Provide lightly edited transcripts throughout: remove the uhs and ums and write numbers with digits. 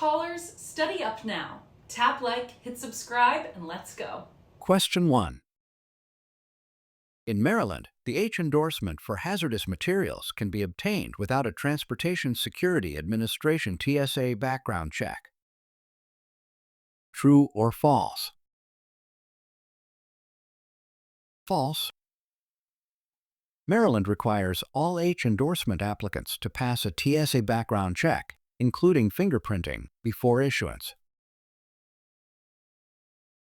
callers, study up now. Tap like, hit subscribe, and let's go. Question 1. In Maryland, the H endorsement for hazardous materials can be obtained without a Transportation Security Administration TSA background check. True or false? False. Maryland requires all H endorsement applicants to pass a TSA background check, including fingerprinting, before issuance.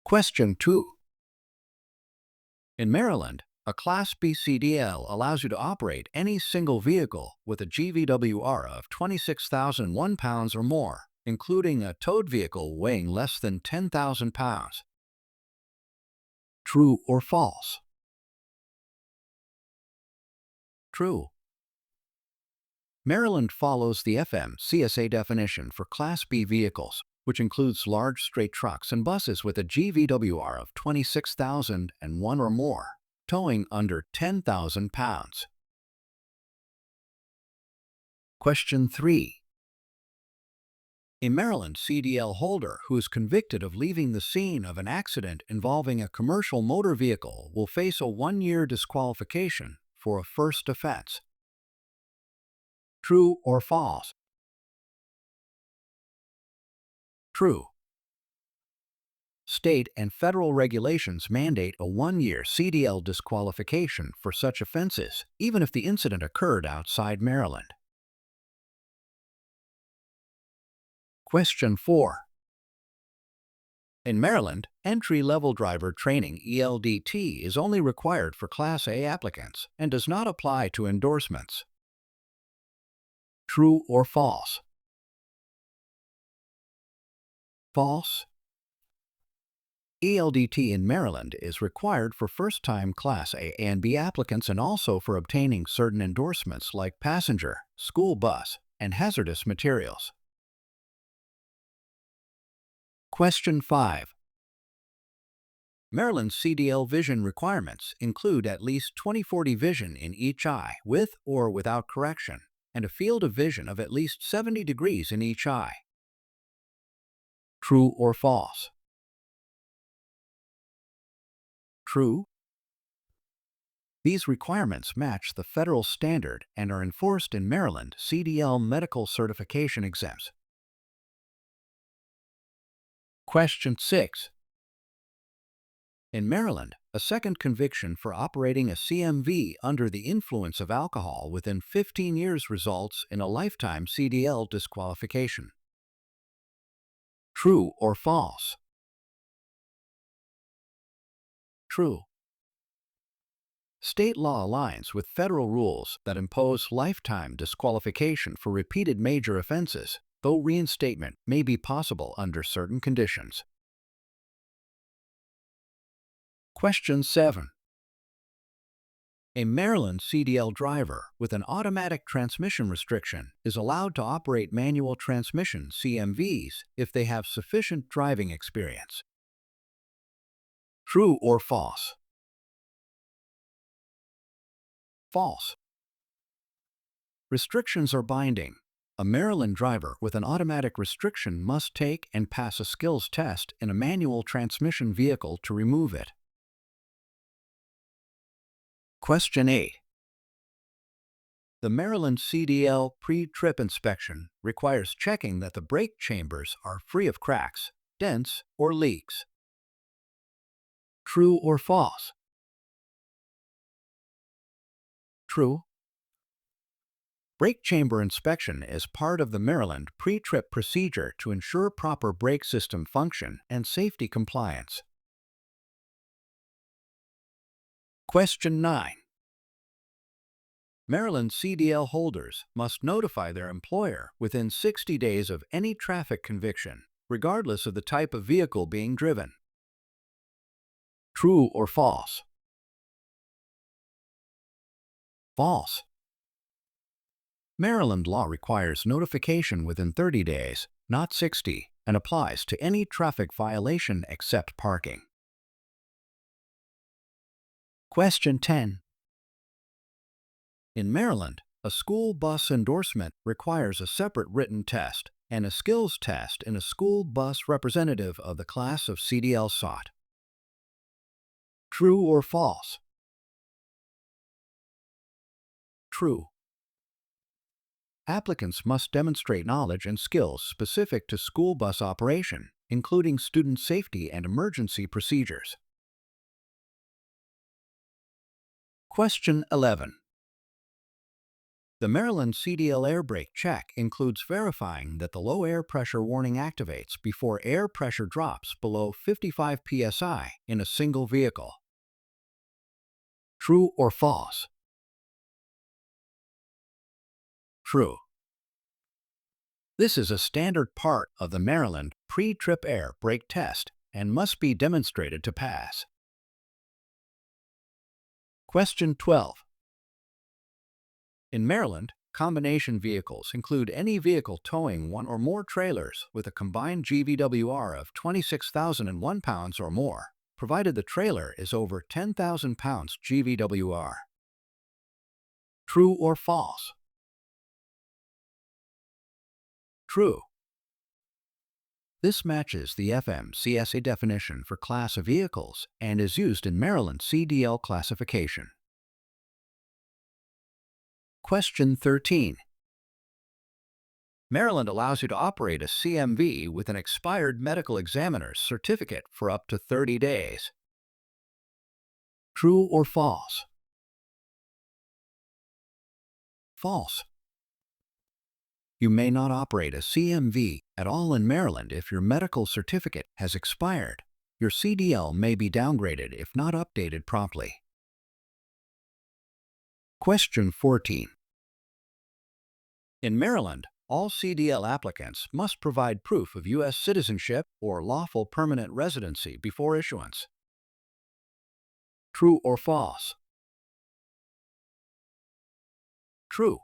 Question 2. In Maryland, a Class B CDL allows you to operate any single vehicle with a GVWR of 26,001 pounds or more, including a towed vehicle weighing less than 10,000 pounds. True or false? True. Maryland follows the FMCSA definition for Class B vehicles, which includes large straight trucks and buses with a GVWR of 26,001 or more, towing under 10,000 pounds. Question 3. A Maryland CDL holder who is convicted of leaving the scene of an accident involving a commercial motor vehicle will face a 1-year disqualification for a first offense. True or false? True. State and federal regulations mandate a 1-year CDL disqualification for such offenses, even if the incident occurred outside Maryland. Question 4. In Maryland, entry-level driver training (ELDT) is only required for Class A applicants and does not apply to endorsements. True or false? False. ELDT in Maryland is required for first-time Class A and B applicants and also for obtaining certain endorsements like passenger, school bus, and hazardous materials. Question 5. Maryland CDL vision requirements include at least 20/40 vision in each eye with or without correction, and a field of vision of at least 70 degrees in each eye. True or false? True. These requirements match the federal standard and are enforced in Maryland CDL medical certification exams. Question 6. In Maryland, a second conviction for operating a CMV under the influence of alcohol within 15 years results in a lifetime CDL disqualification. True or false? True. State law aligns with federal rules that impose lifetime disqualification for repeated major offenses, though reinstatement may be possible under certain conditions. Question 7. A Maryland CDL driver with an automatic transmission restriction is allowed to operate manual transmission CMVs if they have sufficient driving experience. True or false? False. Restrictions are binding. A Maryland driver with an automatic restriction must take and pass a skills test in a manual transmission vehicle to remove it. Question 8. The Maryland CDL pre-trip inspection requires checking that the brake chambers are free of cracks, dents, or leaks. True or false? True. Brake chamber inspection is part of the Maryland pre-trip procedure to ensure proper brake system function and safety compliance. Question 9. Maryland CDL holders must notify their employer within 60 days of any traffic conviction, regardless of the type of vehicle being driven. True or false? False. Maryland law requires notification within 30 days, not 60, and applies to any traffic violation except parking. Question 10. In Maryland, a school bus endorsement requires a separate written test, and a skills test in a school bus representative of the class of CDL sought. True or false? True. Applicants must demonstrate knowledge and skills specific to school bus operation, including student safety and emergency procedures. Question 11. The Maryland CDL air brake check includes verifying that the low air pressure warning activates before air pressure drops below 55 psi in a single vehicle. True or false? True. This is a standard part of the Maryland pre-trip air brake test and must be demonstrated to pass. Question 12. In Maryland, combination vehicles include any vehicle towing one or more trailers with a combined GVWR of 26,001 pounds or more, provided the trailer is over 10,000 pounds GVWR. True or false? True. This matches the FMCSA definition for class of vehicles and is used in Maryland CDL classification. Question 13. Maryland allows you to operate a CMV with an expired medical examiner's certificate for up to 30 days. True or false? False. You may not operate a CMV at all in Maryland if your medical certificate has expired. Your CDL may be downgraded if not updated promptly. Question 14. In Maryland, all CDL applicants must provide proof of U.S. citizenship or lawful permanent residency before issuance. True or false? True.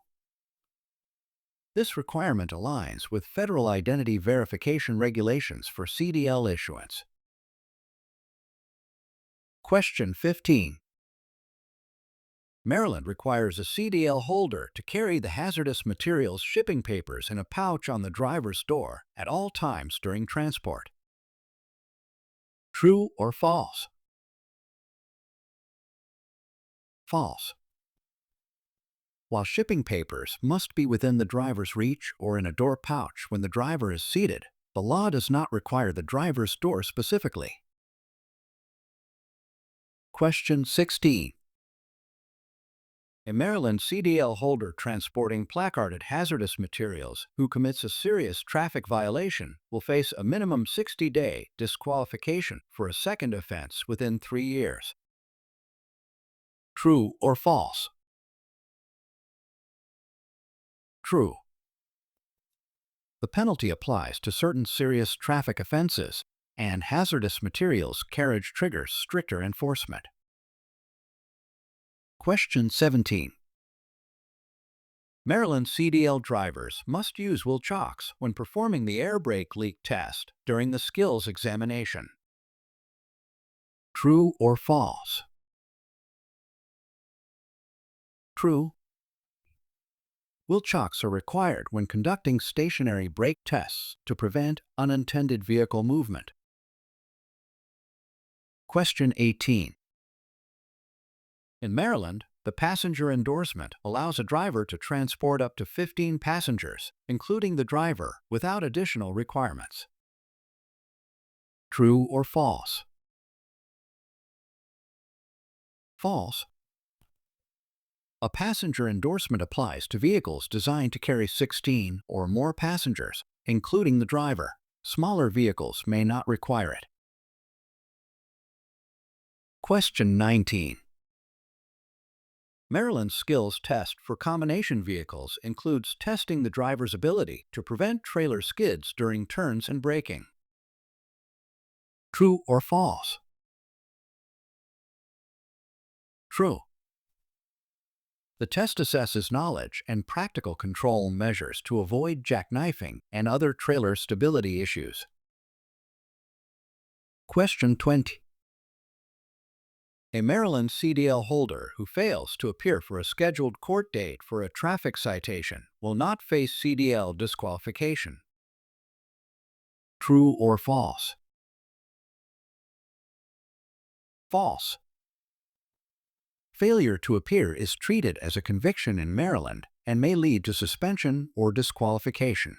This requirement aligns with federal identity verification regulations for CDL issuance. Question 15. Maryland requires a CDL holder to carry the hazardous materials shipping papers in a pouch on the driver's door at all times during transport. True or false? False. While shipping papers must be within the driver's reach or in a door pouch when the driver is seated, the law does not require the driver's door specifically. Question 16. A Maryland CDL holder transporting placarded hazardous materials who commits a serious traffic violation will face a minimum 60-day disqualification for a second offense within 3 years. True or false? True. The penalty applies to certain serious traffic offenses, and hazardous materials carriage triggers stricter enforcement. Question 17. Maryland CDL drivers must use wheel chocks when performing the air brake leak test during the skills examination. True or false? True. Wheel chocks are required when conducting stationary brake tests to prevent unintended vehicle movement. Question 18. In Maryland, the passenger endorsement allows a driver to transport up to 15 passengers, including the driver, without additional requirements. True or false? False. A passenger endorsement applies to vehicles designed to carry 16 or more passengers, including the driver. Smaller vehicles may not require it. Question 19. Maryland's skills test for combination vehicles includes testing the driver's ability to prevent trailer skids during turns and braking. True or false? True. The test assesses knowledge and practical control measures to avoid jackknifing and other trailer stability issues. Question 20. A Maryland CDL holder who fails to appear for a scheduled court date for a traffic citation will not face CDL disqualification. True or false? False. Failure to appear is treated as a conviction in Maryland and may lead to suspension or disqualification.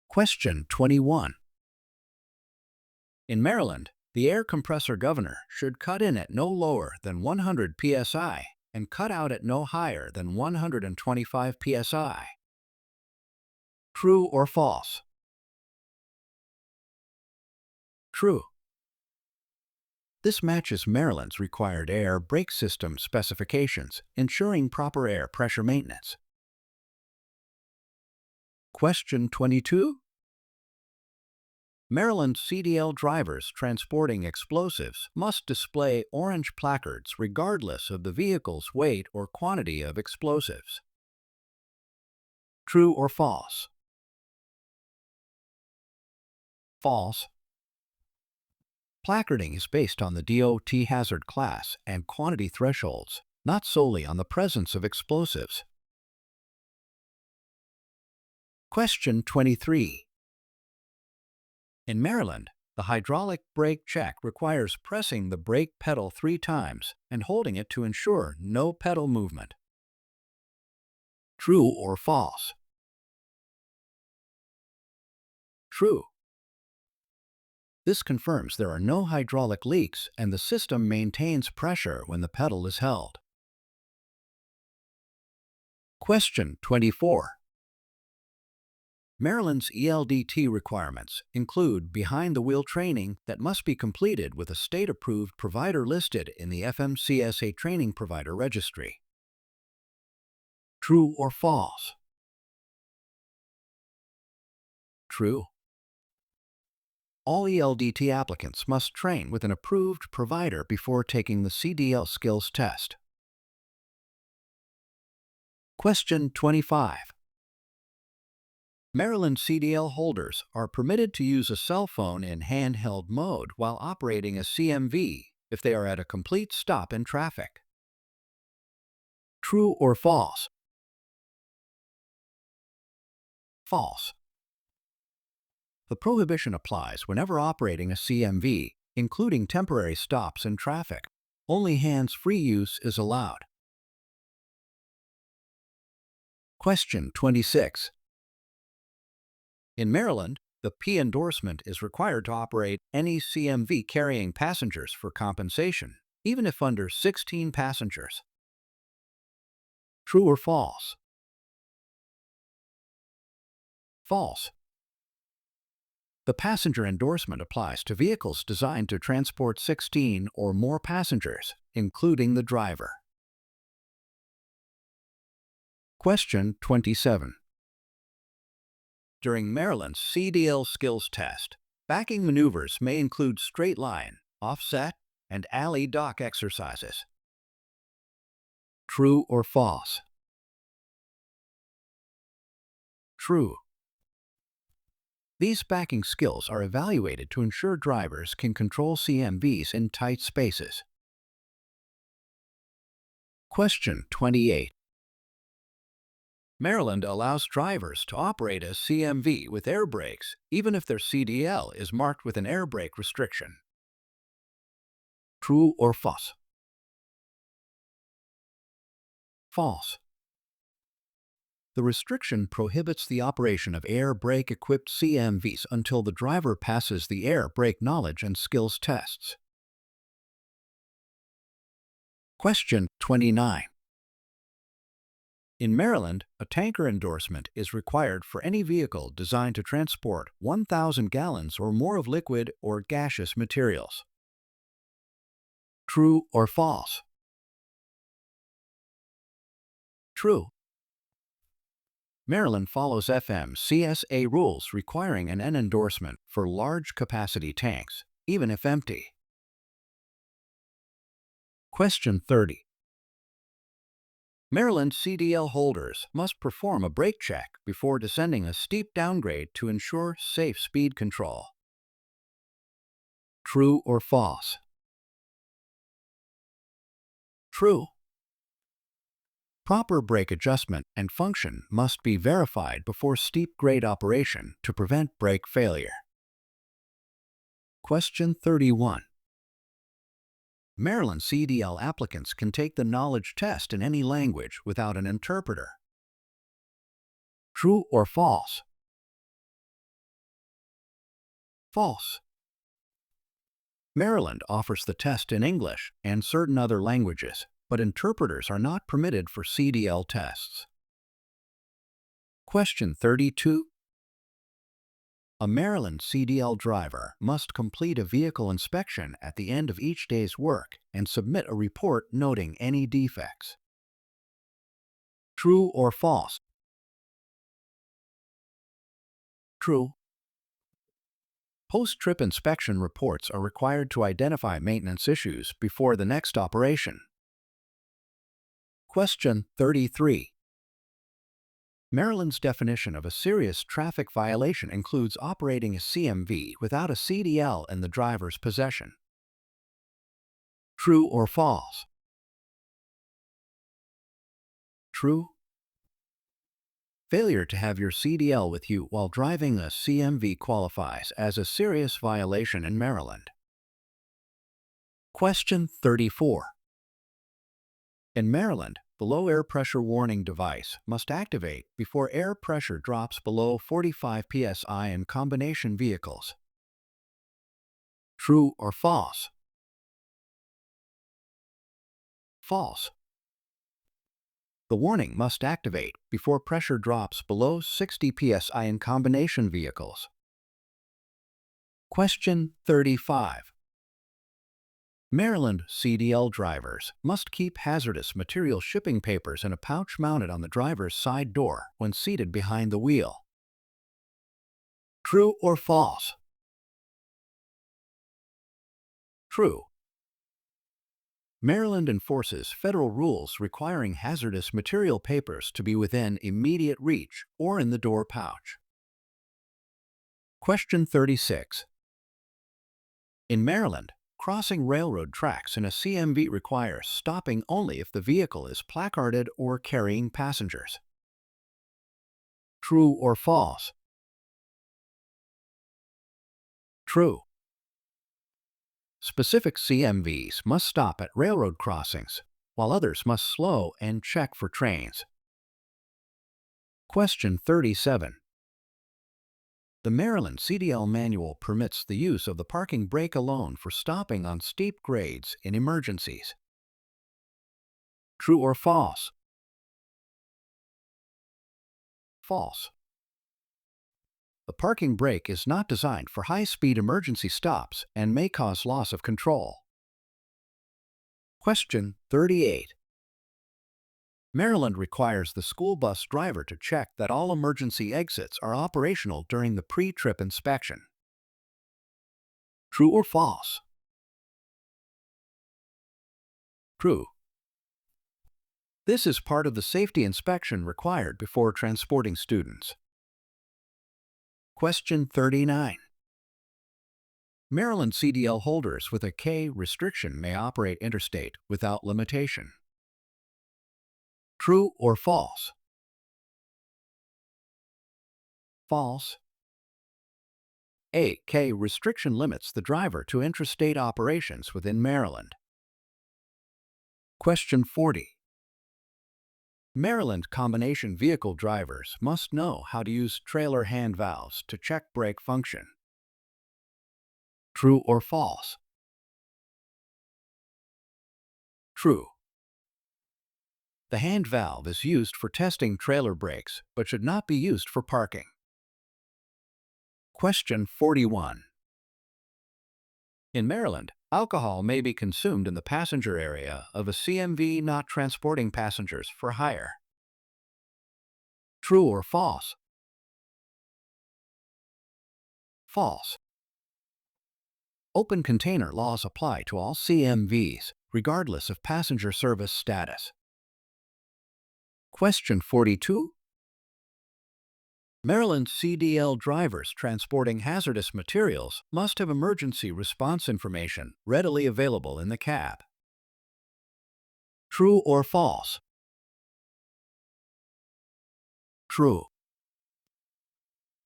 Question 21. In Maryland, the air compressor governor should cut in at no lower than 100 psi and cut out at no higher than 125 psi. True or false? True. This matches Maryland's required air brake system specifications, ensuring proper air pressure maintenance. Question 22. Maryland CDL drivers transporting explosives must display orange placards regardless of the vehicle's weight or quantity of explosives. True or false? False. Placarding is based on the DOT hazard class and quantity thresholds, not solely on the presence of explosives. Question 23. In Maryland, the hydraulic brake check requires pressing the brake pedal 3 times and holding it to ensure no pedal movement. True or false? True. This confirms there are no hydraulic leaks and the system maintains pressure when the pedal is held. Question 24. Maryland's ELDT requirements include behind-the-wheel training that must be completed with a state-approved provider listed in the FMCSA Training Provider Registry. True or false? True. All ELDT applicants must train with an approved provider before taking the CDL skills test. Question 25. Maryland CDL holders are permitted to use a cell phone in handheld mode while operating a CMV if they are at a complete stop in traffic. True or false? False. The prohibition applies whenever operating a CMV, including temporary stops in traffic. Only hands-free use is allowed. Question 26. In Maryland, the P endorsement is required to operate any CMV carrying passengers for compensation, even if under 16 passengers. True or false? False. The passenger endorsement applies to vehicles designed to transport 16 or more passengers, including the driver. Question 27. During Maryland's CDL skills test, backing maneuvers may include straight line, offset, and alley dock exercises. True or false? True. These backing skills are evaluated to ensure drivers can control CMVs in tight spaces. Question 28. Maryland allows drivers to operate a CMV with air brakes even if their CDL is marked with an air brake restriction. True or false? False. The restriction prohibits the operation of air brake-equipped CMVs until the driver passes the air brake knowledge and skills tests. Question 29. In Maryland, a tanker endorsement is required for any vehicle designed to transport 1,000 gallons or more of liquid or gaseous materials. True or false? True. Maryland follows FMCSA rules requiring an N endorsement for large capacity tanks, even if empty. Question 30. Maryland CDL holders must perform a brake check before descending a steep downgrade to ensure safe speed control. True or false? True. Proper brake adjustment and function must be verified before steep grade operation to prevent brake failure. Question 31. Maryland CDL applicants can take the knowledge test in any language without an interpreter. True or false? False. Maryland offers the test in English and certain other languages, but interpreters are not permitted for CDL tests. Question 32. A Maryland CDL driver must complete a vehicle inspection at the end of each day's work and submit a report noting any defects. True or false? True. Post-trip inspection reports are required to identify maintenance issues before the next operation. Question 33. Maryland's definition of a serious traffic violation includes operating a CMV without a CDL in the driver's possession. True or false? True. Failure to have your CDL with you while driving a CMV qualifies as a serious violation in Maryland. Question 34. In Maryland, the low air pressure warning device must activate before air pressure drops below 45 psi in combination vehicles. True or false? False. The warning must activate before pressure drops below 60 psi in combination vehicles. Question 35. Maryland CDL drivers must keep hazardous material shipping papers in a pouch mounted on the driver's side door when seated behind the wheel. True or false? True. Maryland enforces federal rules requiring hazardous material papers to be within immediate reach or in the door pouch. Question 36. In Maryland, crossing railroad tracks in a CMV requires stopping only if the vehicle is placarded or carrying passengers. True or false? True. Specific CMVs must stop at railroad crossings, while others must slow and check for trains. Question 37. The Maryland CDL Manual permits the use of the parking brake alone for stopping on steep grades in emergencies. True or false? False. The parking brake is not designed for high-speed emergency stops and may cause loss of control. Question 38. Maryland requires the school bus driver to check that all emergency exits are operational during the pre-trip inspection. True or false? True. This is part of the safety inspection required before transporting students. Question 39. Maryland CDL holders with a K restriction may operate interstate without limitation. True or false? False. A K restriction limits the driver to intrastate operations within Maryland. Question 40. Maryland combination vehicle drivers must know how to use trailer hand valves to check brake function. True or false? True. The hand valve is used for testing trailer brakes, but should not be used for parking. Question 41. In Maryland, alcohol may be consumed in the passenger area of a CMV not transporting passengers for hire. True or false? False. Open container laws apply to all CMVs, regardless of passenger service status. Question 42. Maryland CDL drivers transporting hazardous materials must have emergency response information readily available in the cab. True or false? True.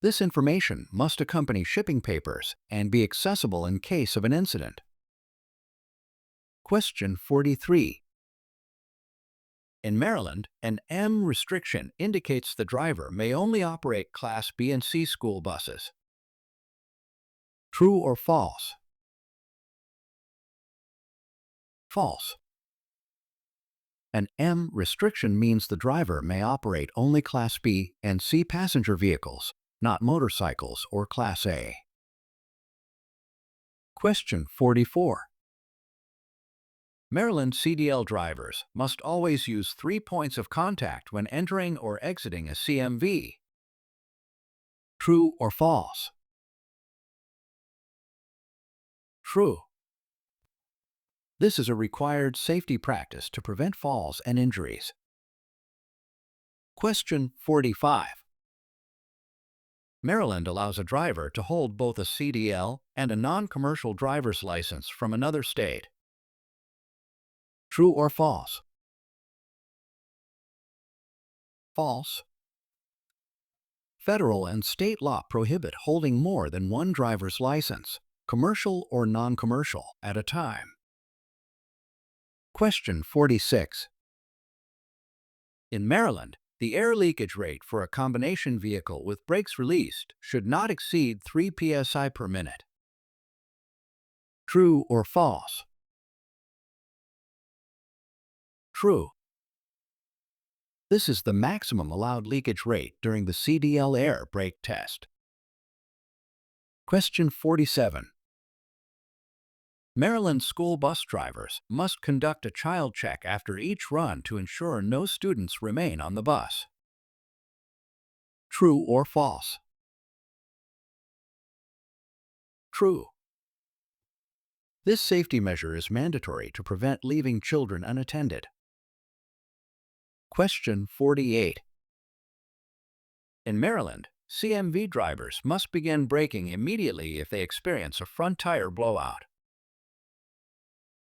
This information must accompany shipping papers and be accessible in case of an incident. Question 43. In Maryland, an M restriction indicates the driver may only operate Class B and C school buses. True or false? False. An M restriction means the driver may operate only Class B and C passenger vehicles, not motorcycles or Class A. Question 44. Maryland CDL drivers must always use 3 points of contact when entering or exiting a CMV. True or false? True. This is a required safety practice to prevent falls and injuries. Question 45. Maryland allows a driver to hold both a CDL and a non-commercial driver's license from another state. True or false? False. Federal and state law prohibit holding more than one driver's license, commercial or non-commercial, at a time. Question 46. In Maryland, the air leakage rate for a combination vehicle with brakes released should not exceed 3 psi per minute. True or false? True. This is the maximum allowed leakage rate during the CDL air brake test. Question 47. Maryland school bus drivers must conduct a child check after each run to ensure no students remain on the bus. True or false? True. This safety measure is mandatory to prevent leaving children unattended. Question 48. In Maryland, CMV drivers must begin braking immediately if they experience a front tire blowout.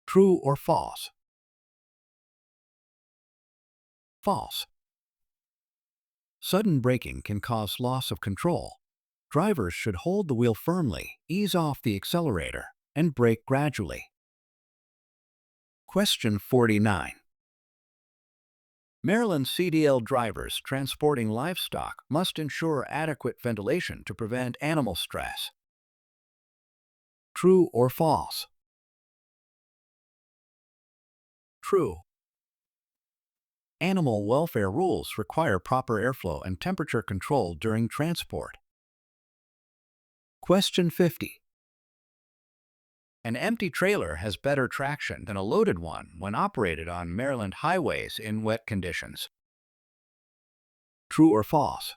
True or false? False. Sudden braking can cause loss of control. Drivers should hold the wheel firmly, ease off the accelerator, and brake gradually. Question 49. Maryland CDL drivers transporting livestock must ensure adequate ventilation to prevent animal stress. True or false? True. Animal welfare rules require proper airflow and temperature control during transport. Question 50. An empty trailer has better traction than a loaded one when operated on Maryland highways in wet conditions. True or false?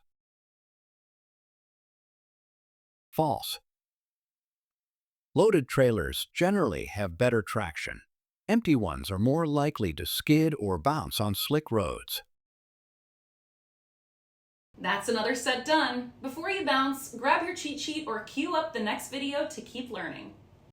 False. Loaded trailers generally have better traction. Empty ones are more likely to skid or bounce on slick roads. That's another set done. Before you bounce, grab your cheat sheet or queue up the next video to keep learning.